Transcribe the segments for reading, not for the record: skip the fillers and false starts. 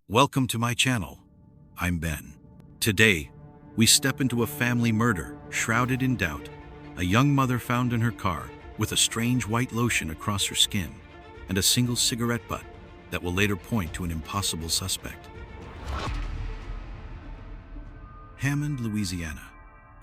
Welcome to my channel. I'm Ben. Today, we step into a family murder shrouded in doubt. A young mother found in her car with a strange white lotion across her skin and a single cigarette butt that will later point to an impossible suspect. Hammond, Louisiana.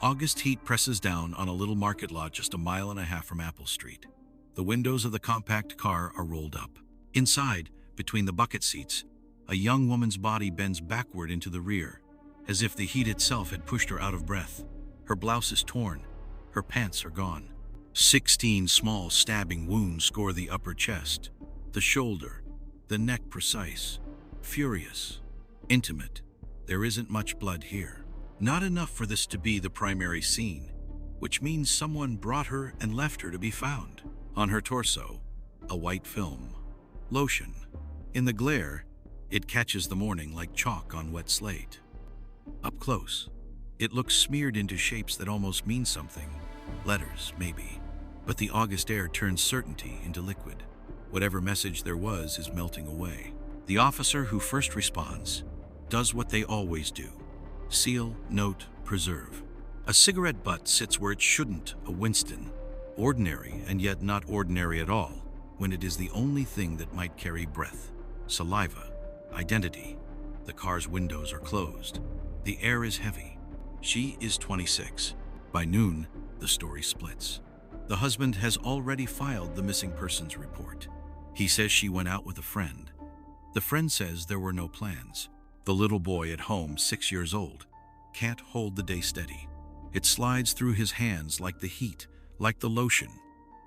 August heat presses down on a little market lot just a mile and a half from Apple Street. The windows of the compact car are rolled up. Inside, between the bucket seats, a young woman's body bends backward into the rear, as if the heat itself had pushed her out of breath. Her blouse is torn. Her pants are gone. 16 small stabbing wounds score the upper chest, the shoulder, the neck precise, furious, intimate. There isn't much blood here. Not enough for this to be the primary scene, which means someone brought her and left her to be found. On her torso, a white film. Lotion. In the glare, it catches the morning like chalk on wet slate. Up close, it looks smeared into shapes that almost mean something. Letters, maybe. But the August air turns certainty into liquid. Whatever message there was is melting away. The officer who first responds does what they always do. Seal, note, preserve. A cigarette butt sits where it shouldn't, a Winston. Ordinary, and yet not ordinary at all, when it is the only thing that might carry breath, saliva, identity. The car's windows are closed. The air is heavy. She is 26. By noon, the story splits. The husband has already filed the missing persons report. He says she went out with a friend. The friend says there were no plans. The little boy at home, 6 years old, can't hold the day steady. It slides through his hands like the heat, like the lotion,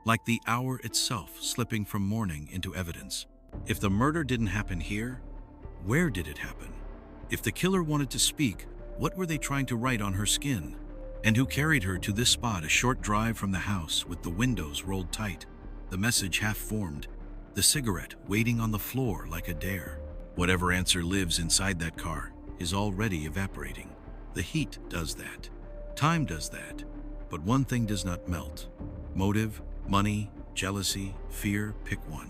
like the hour itself slipping from morning into evidence. If the murder didn't happen here, where did it happen? If the killer wanted to speak, what were they trying to write on her skin? And who carried her to this spot, a short drive from the house with the windows rolled tight, the message half formed, the cigarette waiting on the floor like a dare? Whatever answer lives inside that car is already evaporating. The heat does that. Time does that. But one thing does not melt. Motive, money, jealousy, fear, pick one.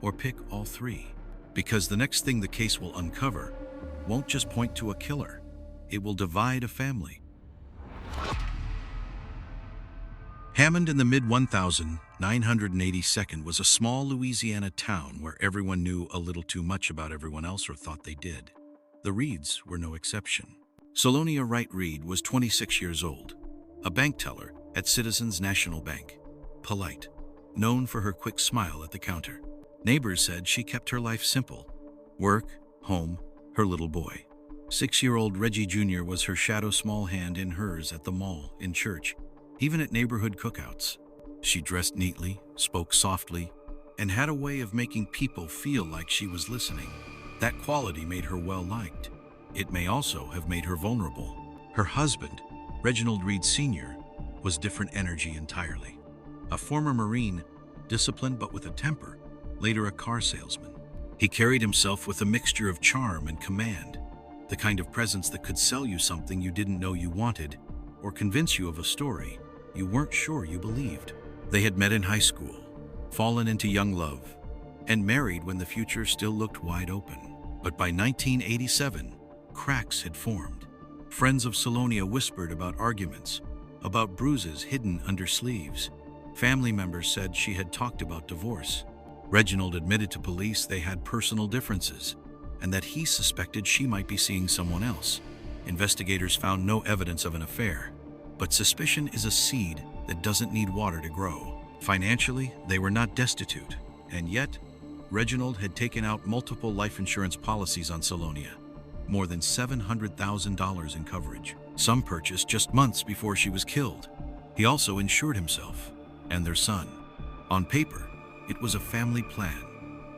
Or pick all three. Because the next thing the case will uncover won't just point to a killer. It will divide a family. Hammond in the mid-1982 was a small Louisiana town where everyone knew a little too much about everyone else or thought they did. The Reeds were no exception. Selonia Reed was 26 years old, a bank teller at Citizens National Bank. Polite, known for her quick smile at the counter. Neighbors said she kept her life simple. Work, home, her little boy. 6-year-old Reggie Jr. was her shadow small hand in hers at the mall, in church, even at neighborhood cookouts. She dressed neatly, spoke softly, and had a way of making people feel like she was listening. That quality made her well-liked. It may also have made her vulnerable. Her husband, Reginald Reed Sr., was different energy entirely. A former Marine, disciplined but with a temper, later a car salesman. He carried himself with a mixture of charm and command, the kind of presence that could sell you something you didn't know you wanted, or convince you of a story you weren't sure you believed. They had met in high school, fallen into young love, and married when the future still looked wide open. But by 1987, cracks had formed. Friends of Selonia whispered about arguments, about bruises hidden under sleeves. Family members said she had talked about divorce. Reginald admitted to police they had personal differences, and that he suspected she might be seeing someone else. Investigators found no evidence of an affair, but suspicion is a seed that doesn't need water to grow. Financially, they were not destitute, and yet, Reginald had taken out multiple life insurance policies on Selonia, more than $700,000 in coverage, some purchased just months before she was killed. He also insured himself and their son. On paper, it was a family plan.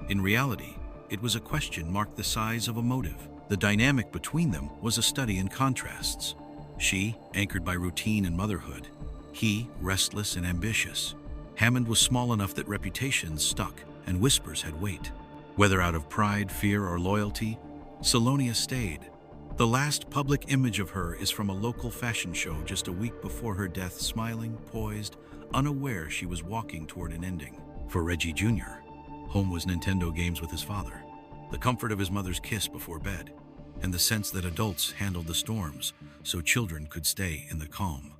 In reality, it was a question mark the size of a motive. The dynamic between them was a study in contrasts. She, anchored by routine and motherhood. He, restless and ambitious. Hammond was small enough that reputations stuck and whispers had weight. Whether out of pride, fear, or loyalty, Selonia stayed. The last public image of her is from a local fashion show just a week before her death, smiling, poised, unaware she was walking toward an ending. For Reggie Jr., home was Nintendo games with his father. the comfort of his mother's kiss before bed, and the sense that adults handled the storms so children could stay in the calm.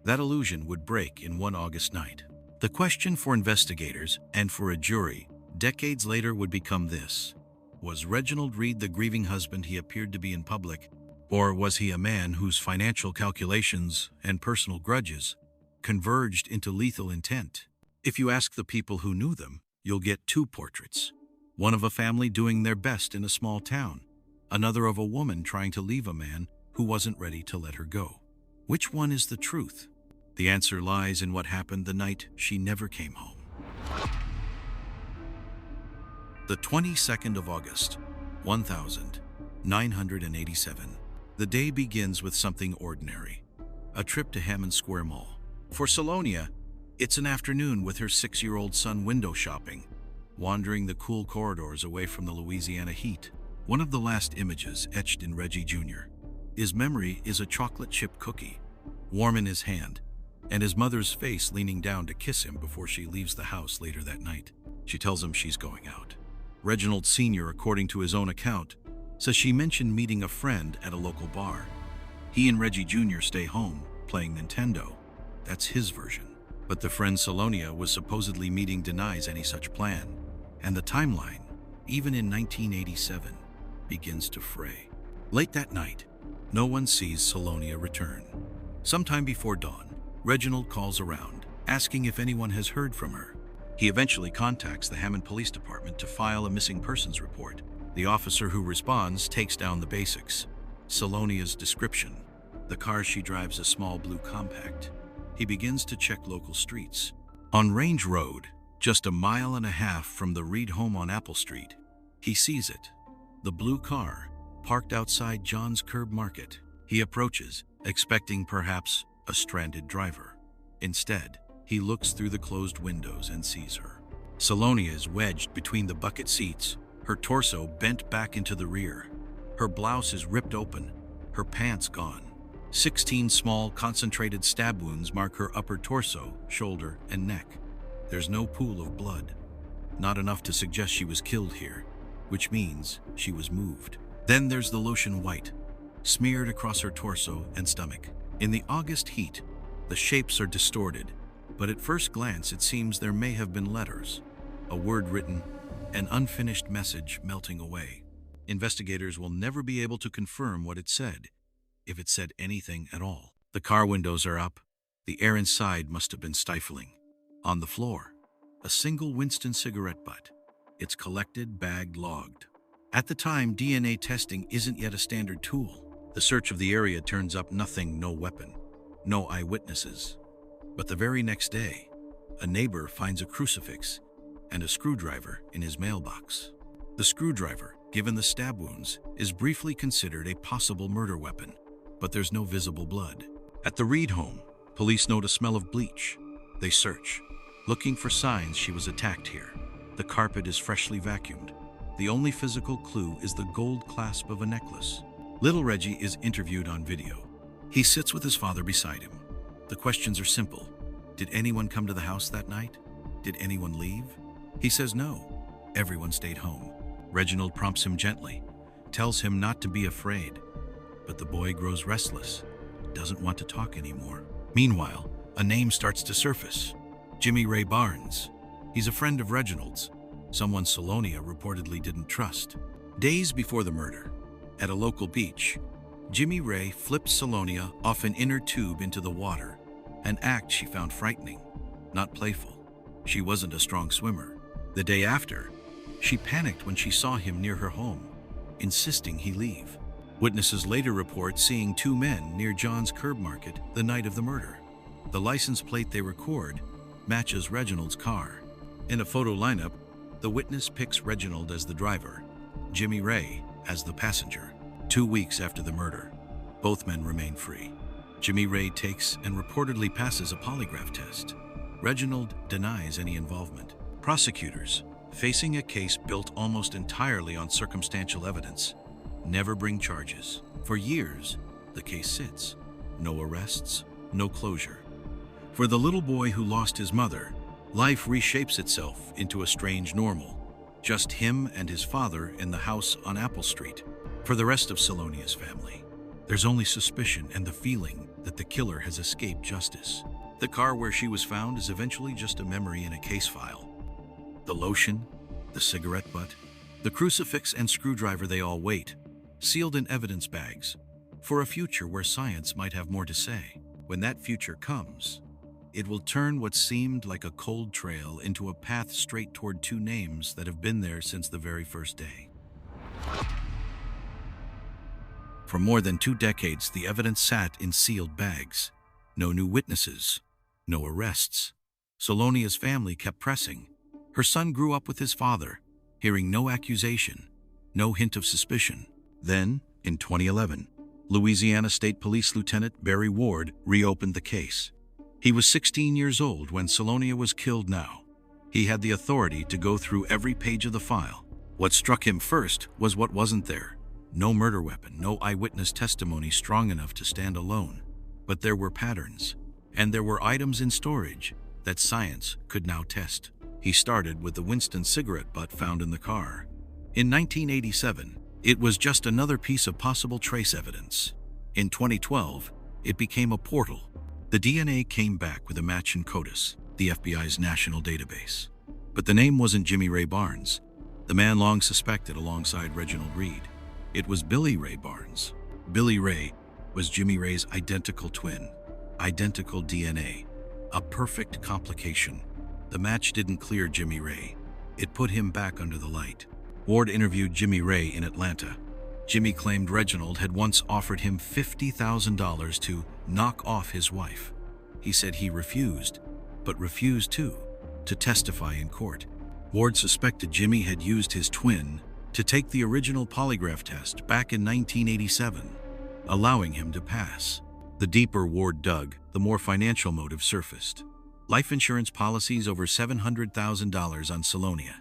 That illusion would break in one August night. The question for investigators and for a jury decades later would become this: was Reginald Reed the grieving husband he appeared to be in public, or was he a man whose financial calculations and personal grudges converged into lethal intent? If you ask the people who knew them, you'll get two portraits. One of a family doing their best in a small town, another of a woman trying to leave a man who wasn't ready to let her go. Which one is the truth? The answer lies in what happened the night she never came home. The 22nd of August, 1987. The day begins with something ordinary: a trip to Hammond Square Mall. For Selonia, it's an afternoon with her 6-year-old son window shopping, wandering the cool corridors away from the Louisiana heat. One of the last images etched in Reggie Jr. His memory is a chocolate chip cookie, warm in his hand, and his mother's face leaning down to kiss him before she leaves the house later that night. She tells him she's going out. Reginald Sr., according to his own account, says she mentioned meeting a friend at a local bar. He and Reggie Jr. stay home, playing Nintendo. That's his version. But the friend Selonia was supposedly meeting denies any such plan, and the timeline, even in 1987, begins to fray. Late that night, no one sees Selonia return. Sometime before dawn, Reginald calls around, asking if anyone has heard from her. He eventually contacts the Hammond Police Department to file a missing persons report. The officer who responds takes down the basics: Selonia's description. The car she drives, a small blue compact. He begins to check local streets. On Range Road, just a mile and a half from the Reed home on Apple Street, he sees it. The blue car, parked outside John's Curb Market. He approaches, expecting perhaps a stranded driver. Instead, he looks through the closed windows and sees her. Selonia is wedged between the bucket seats, her torso bent back into the rear. Her blouse is ripped open, her pants gone. 16 small, concentrated stab wounds mark her upper torso, shoulder, and neck. There's no pool of blood. Not enough to suggest she was killed here, which means she was moved. Then there's the lotion white, smeared across her torso and stomach. In the August heat, the shapes are distorted, but at first glance it seems there may have been letters, a word written, an unfinished message melting away. Investigators will never be able to confirm what it said, if it said anything at all. The car windows are up. The air inside must have been stifling. On the floor, a single Winston cigarette butt. It's collected, bagged, logged. At the time, DNA testing isn't yet a standard tool. The search of the area turns up nothing: no weapon, no eyewitnesses. But the very next day, a neighbor finds a crucifix and a screwdriver in his mailbox. The screwdriver, given the stab wounds, is briefly considered a possible murder weapon, but there's no visible blood. At the Reed home, police note a smell of bleach. They search, looking for signs she was attacked here. The carpet is freshly vacuumed. The only physical clue is the gold clasp of a necklace. Little Reggie is interviewed on video. He sits with his father beside him. The questions are simple. Did anyone come to the house that night? Did anyone leave? He says no. Everyone stayed home. Reginald prompts him gently, tells him not to be afraid. But the boy grows restless, doesn't want to talk anymore. Meanwhile, a name starts to surface: Jimmy Ray Barnes. He's a friend of Reginald's, someone Selonia reportedly didn't trust. Days before the murder, at a local beach, Jimmy Ray flipped Selonia off an inner tube into the water, an act she found frightening, not playful. She wasn't a strong swimmer. The day after, she panicked when she saw him near her home, insisting he leave. Witnesses later report seeing two men near John's Curb Market the night of the murder. The license plate they record matches Reginald's car. In a photo lineup, the witness picks Reginald as the driver, Jimmy Ray as the passenger. 2 weeks after the murder, both men remain free. Jimmy Ray takes and reportedly passes a polygraph test. Reginald denies any involvement. Prosecutors, facing a case built almost entirely on circumstantial evidence, never bring charges. For years, the case sits. No arrests, no closure. For the little boy who lost his mother, life reshapes itself into a strange normal. just him and his father in the house on Apple Street. For the rest of Selonia's family, there's only suspicion and the feeling that the killer has escaped justice. The car where she was found is eventually just a memory in a case file. The lotion, the cigarette butt, the crucifix and screwdriver, they all wait, sealed in evidence bags, for a future where science might have more to say. When that future comes, it will turn what seemed like a cold trail into a path straight toward two names that have been there since the very first day. For more than 2 decades, the evidence sat in sealed bags. No new witnesses, no arrests. Selonia's family kept pressing. Her son grew up with his father, hearing no accusation, no hint of suspicion. Then, in 2011, Louisiana State Police Lieutenant Barry Ward reopened the case. He was 16 years old when Selonia was killed. Now, he had the authority to go through every page of the file. What struck him first was what wasn't there. No murder weapon, no eyewitness testimony strong enough to stand alone. But there were patterns, and there were items in storage that science could now test. He started with the Winston cigarette butt found in the car. In 1987, it was just another piece of possible trace evidence. In 2012, it became a portal. The DNA came back with a match in CODIS, the FBI's national database. But the name wasn't Jimmy Ray Barnes, the man long suspected alongside Reginald Reed. It was Billy Ray Barnes. Billy Ray was Jimmy Ray's identical twin, identical DNA, a perfect complication. The match didn't clear Jimmy Ray. It put him back under the light. Ward interviewed Jimmy Ray in Atlanta. Jimmy claimed Reginald had once offered him $50,000 to knock off his wife. He said he refused, but refused too, to testify in court. Ward suspected Jimmy had used his twin to take the original polygraph test back in 1987, allowing him to pass. The deeper Ward dug, the more financial motive surfaced. Life insurance policies over $700,000 on Selonia,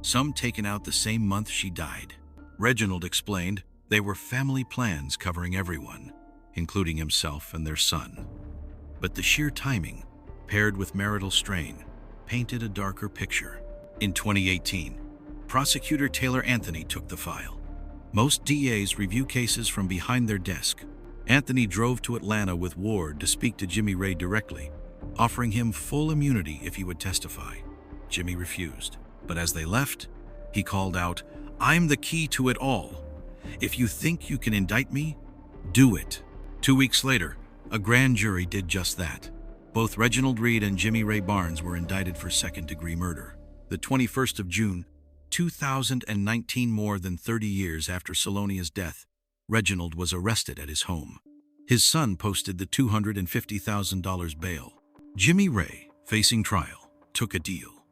some taken out the same month she died. Reginald explained they were family plans covering everyone, including himself and their son. But the sheer timing, paired with marital strain, painted a darker picture. In 2018, prosecutor Taylor Anthony took the file. Most DAs review cases from behind their desk. Anthony drove to Atlanta with Ward to speak to Jimmy Ray directly, offering him full immunity if he would testify. Jimmy refused, but as they left, he called out, "I'm the key to it all. If you think you can indict me, do it." 2 weeks later, a grand jury did just that. Both Reginald Reed and Jimmy Ray Barnes were indicted for second-degree murder. The 21st of June, 2019, more than 30 years after Selonia's death, Reginald was arrested at his home. His son posted the $250,000 bail. Jimmy Ray, facing trial, took a deal.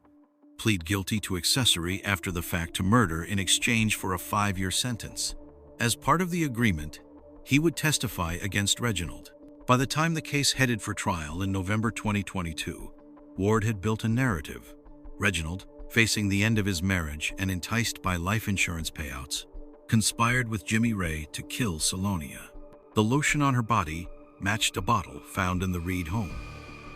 Plead guilty to accessory after the fact to murder in exchange for a 5-year sentence. As part of the agreement, he would testify against Reginald. By the time the case headed for trial in November 2022, Ward had built a narrative. Reginald, facing the end of his marriage and enticed by life insurance payouts, conspired with Jimmy Ray to kill Selonia. The lotion on her body matched a bottle found in the Reed home.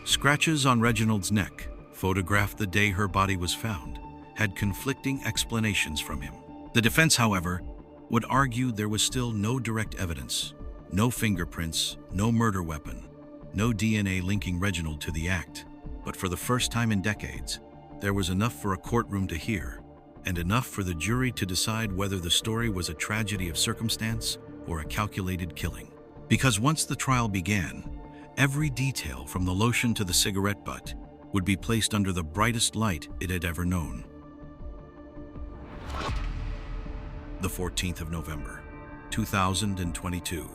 Scratches on Reginald's neck, photographed the day her body was found, had conflicting explanations from him. The defense, however, would argue there was still no direct evidence, no fingerprints, no murder weapon, no DNA linking Reginald to the act. But for the first time in decades, there was enough for a courtroom to hear, and enough for the jury to decide whether the story was a tragedy of circumstance or a calculated killing. Because once the trial began, every detail from the lotion to the cigarette butt would be placed under the brightest light it had ever known. The 14th of November, 2022,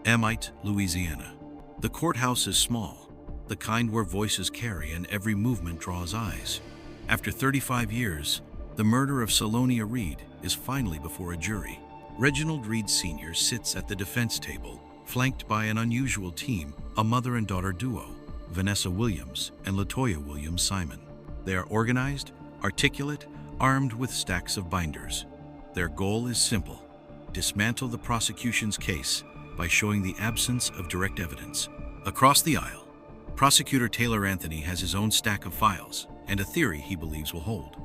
Hammond, Louisiana. The courthouse is small, the kind where voices carry and every movement draws eyes. After 35 years, the murder of Selonia Reed is finally before a jury. Reginald Reed Sr. sits at the defense table, flanked by an unusual team, a mother and daughter duo, Vanessa Williams and Latoya Williams Simon. They are organized, articulate, armed with stacks of binders. Their goal is simple: dismantle the prosecution's case by showing the absence of direct evidence. Across the aisle, Prosecutor Taylor Anthony has his own stack of files and a theory he believes will hold.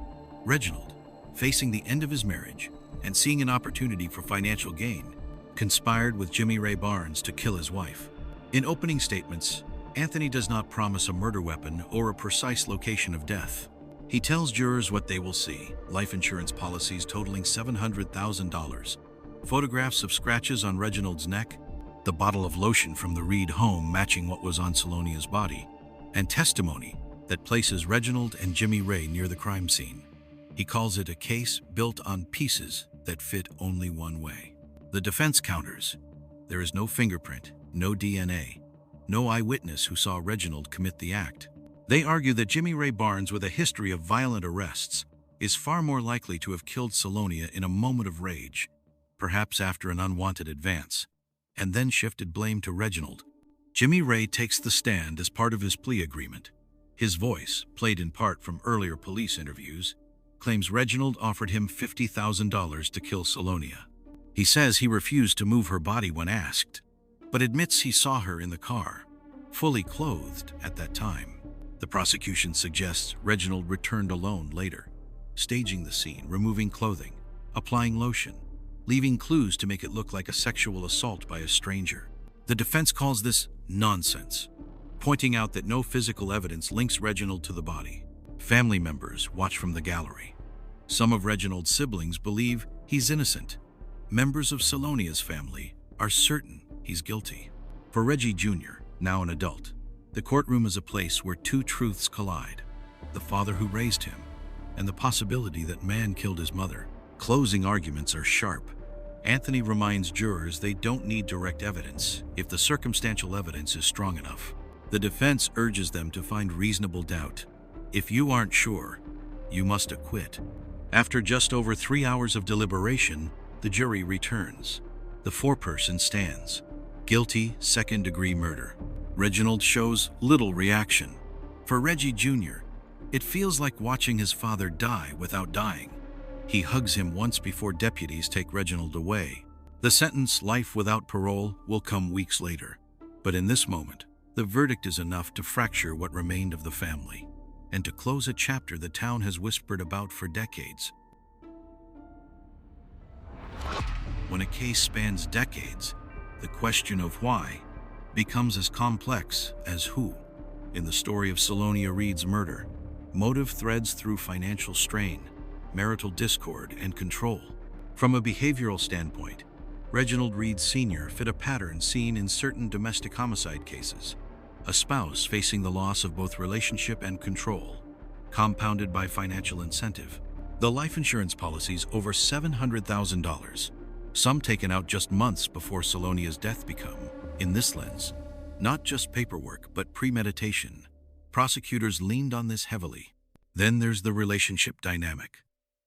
Reginald, facing the end of his marriage and seeing an opportunity for financial gain, conspired with Jimmy Ray Barnes to kill his wife. In opening statements, Anthony does not promise a murder weapon or a precise location of death. He tells jurors what they will see: life insurance policies totaling $700,000, photographs of scratches on Reginald's neck, the bottle of lotion from the Reed home matching what was on Selonia's body, and testimony that places Reginald and Jimmy Ray near the crime scene. He calls it a case built on pieces that fit only one way. The defense counters: there is no fingerprint, no DNA, no eyewitness who saw Reginald commit the act. They argue that Jimmy Ray Barnes, with a history of violent arrests, is far more likely to have killed Selonia in a moment of rage, perhaps after an unwanted advance, and then shifted blame to Reginald. Jimmy Ray takes the stand as part of his plea agreement. His voice, played in part from earlier police interviews, claims Reginald offered him $50,000 to kill Selonia. He says he refused to move her body when asked, but admits he saw her in the car, fully clothed at that time. The prosecution suggests Reginald returned alone later, staging the scene, removing clothing, applying lotion, leaving clues to make it look like a sexual assault by a stranger. The defense calls this nonsense, pointing out that no physical evidence links Reginald to the body. Family members watch from the gallery. Some of Reginald's siblings believe he's innocent. Members of Selonia's family are certain he's guilty. For Reggie Jr., now an adult, the courtroom is a place where two truths collide: the father who raised him and the possibility that man killed his mother. Closing arguments are sharp. Anthony reminds jurors they don't need direct evidence if the circumstantial evidence is strong enough. The defense urges them to find reasonable doubt. If you aren't sure, you must acquit. After just over 3 hours of deliberation, the jury returns. The foreperson stands. Guilty, second-degree murder. Reginald shows little reaction. For Reggie Jr., it feels like watching his father die without dying. He hugs him once before deputies take Reginald away. The sentence, life without parole, will come weeks later. But in this moment, the verdict is enough to fracture what remained of the family, and to close a chapter the town has whispered about for decades. When a case spans decades, the question of why becomes as complex as who. In the story of Selonia Reed's murder, motive threads through financial strain, marital discord, and control. From a behavioral standpoint, Reginald Reed Sr. fit a pattern seen in certain domestic homicide cases: a spouse facing the loss of both relationship and control, compounded by financial incentive. The life insurance policies, over $700,000, some taken out just months before Selonia's death, become, in this lens, not just paperwork but premeditation. Prosecutors leaned on this heavily. Then there's the relationship dynamic.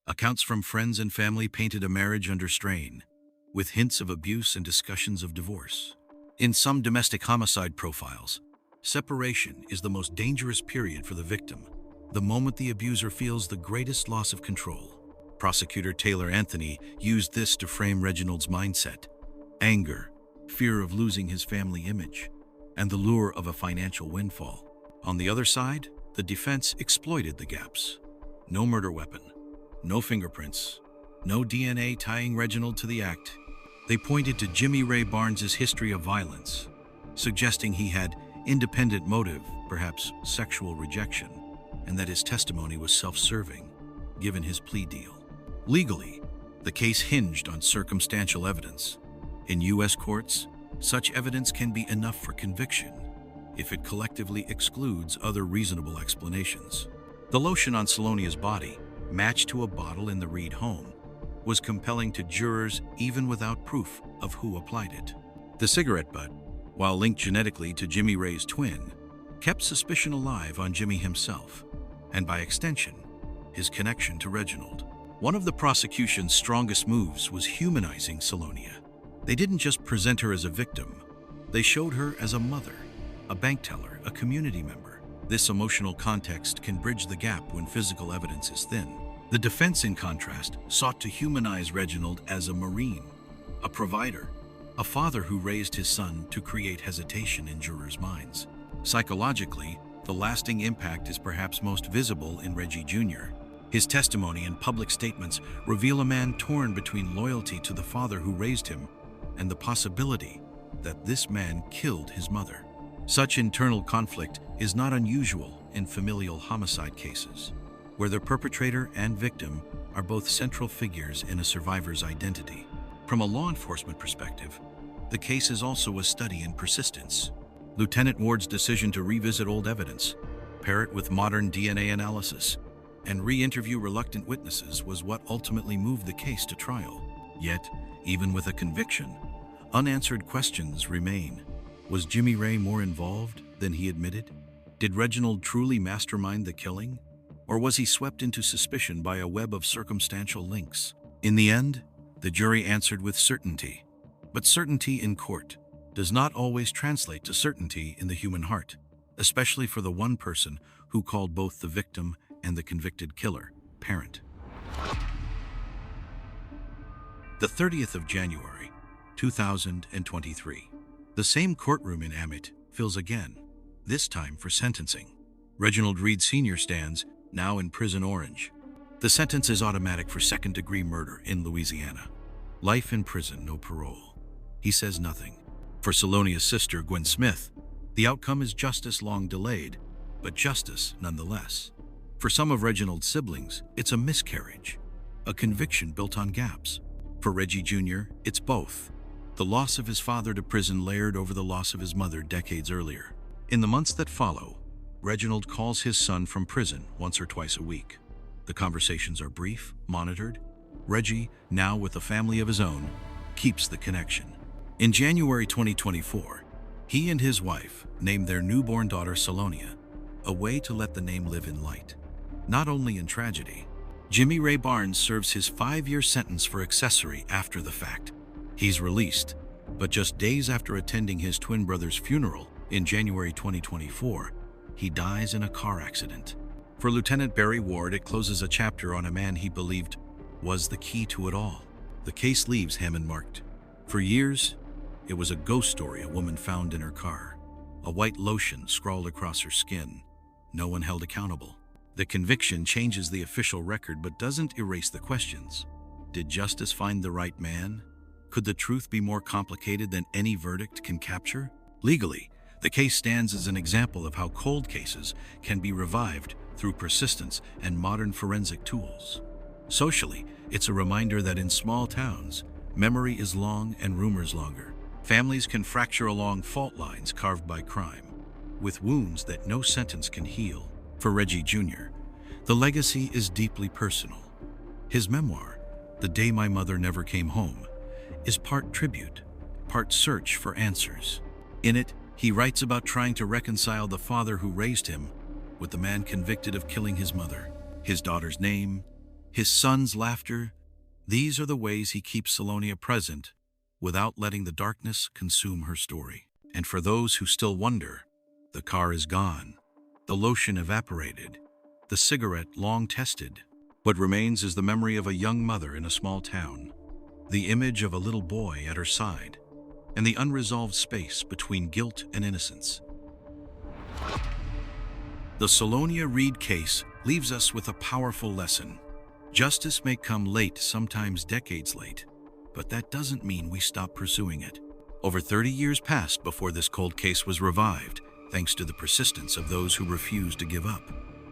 Accounts from friends and family painted a marriage under strain, with hints of abuse and discussions of divorce. In some domestic homicide profiles, separation is the most dangerous period for the victim, the moment the abuser feels the greatest loss of control. Prosecutor Taylor Anthony used this to frame Reginald's mindset: anger, fear of losing his family image, and the lure of a financial windfall. On the other side, the defense exploited the gaps. No murder weapon, no fingerprints, no DNA tying Reginald to the act. They pointed to Jimmy Ray Barnes' history of violence, suggesting he had independent motive, perhaps sexual rejection, and that his testimony was self-serving, given his plea deal. Legally, the case hinged on circumstantial evidence. In U.S. courts, such evidence can be enough for conviction if it collectively excludes other reasonable explanations. The lotion on Selonia's body, matched to a bottle in the Reed home, was compelling to jurors even without proof of who applied it. The cigarette butt, while linked genetically to Jimmy Ray's twin, kept suspicion alive on Jimmy himself, and by extension, his connection to Reginald. One of the prosecution's strongest moves was humanizing Selonia. They didn't just present her as a victim, they showed her as a mother, a bank teller, a community member. This emotional context can bridge the gap when physical evidence is thin. The defense, in contrast, sought to humanize Reginald as a Marine, a provider, a father who raised his son, to create hesitation in jurors' minds. Psychologically, the lasting impact is perhaps most visible in Reggie Jr. His testimony and public statements reveal a man torn between loyalty to the father who raised him and the possibility that this man killed his mother. Such internal conflict is not unusual in familial homicide cases, where the perpetrator and victim are both central figures in a survivor's identity. From a law enforcement perspective, the case is also a study in persistence. Lieutenant Ward's decision to revisit old evidence, pair it with modern DNA analysis, and re-interview reluctant witnesses was what ultimately moved the case to trial. Yet, even with a conviction, unanswered questions remain. Was Jimmy Ray more involved than he admitted? Did Reginald truly mastermind the killing? Or was he swept into suspicion by a web of circumstantial links? In the end, the jury answered with certainty. But certainty in court does not always translate to certainty in the human heart, especially for the one person who called both the victim and the convicted killer parent. The 30th of January, 2023. The same courtroom in Hammond fills again, this time for sentencing. Reginald Reed Sr. stands, now in prison orange. The sentence is automatic for second-degree murder in Louisiana. Life in prison, no parole. He says nothing. For Selonia's sister, Gwen Smith, the outcome is justice long delayed, but justice nonetheless. For some of Reginald's siblings, it's a miscarriage, a conviction built on gaps. For Reggie Jr., it's both. The loss of his father to prison layered over the loss of his mother decades earlier. In the months that follow, Reginald calls his son from prison once or twice a week. The conversations are brief, monitored. Reggie, now with a family of his own, keeps the connection. In January 2024, he and his wife named their newborn daughter Selonia, a way to let the name live in light. Not only in tragedy, Jimmy Ray Barnes serves his 5-year sentence for accessory after the fact. He's released, but just days after attending his twin brother's funeral in January 2024, he dies in a car accident. For Lieutenant Barry Ward, it closes a chapter on a man he believed was the key to it all. The case leaves Hammond marked. For years, it was a ghost story a woman found in her car. A white lotion scrawled across her skin. No one held accountable. The conviction changes the official record but doesn't erase the questions. Did justice find the right man? Could the truth be more complicated than any verdict can capture? Legally, the case stands as an example of how cold cases can be revived through persistence and modern forensic tools. Socially, it's a reminder that in small towns, memory is long and rumors longer. Families can fracture along fault lines carved by crime, with wounds that no sentence can heal. For Reggie Jr., the legacy is deeply personal. His memoir, The Day My Mother Never Came Home, is part tribute, part search for answers. In it, he writes about trying to reconcile the father who raised him with the man convicted of killing his mother. His daughter's name, his son's laughter, these are the ways he keeps Selonia present without letting the darkness consume her story. And for those who still wonder, the car is gone, the lotion evaporated, the cigarette long tested. What remains is the memory of a young mother in a small town, the image of a little boy at her side, and the unresolved space between guilt and innocence. The Selonia Reed case leaves us with a powerful lesson. Justice may come late, sometimes decades late, but that doesn't mean we stop pursuing it. Over 30 years passed before this cold case was revived, thanks to the persistence of those who refused to give up.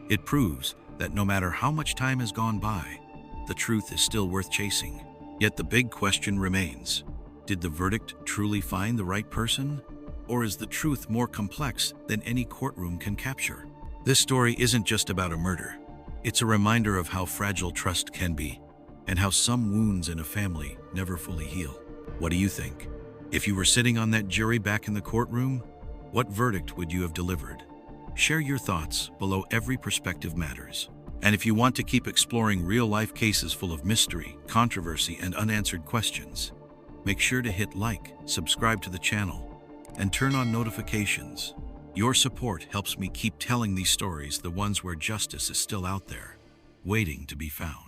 It proves that no matter how much time has gone by, the truth is still worth chasing. Yet the big question remains: did the verdict truly find the right person? Or is the truth more complex than any courtroom can capture? This story isn't just about a murder. It's a reminder of how fragile trust can be, and how some wounds in a family never fully heal. What do you think? If you were sitting on that jury back in the courtroom, what verdict would you have delivered? Share your thoughts below. Every perspective matters. And if you want to keep exploring real-life cases full of mystery, controversy, and unanswered questions, make sure to hit like, subscribe to the channel, and turn on notifications. Your support helps me keep telling these stories, the ones where justice is still out there, waiting to be found.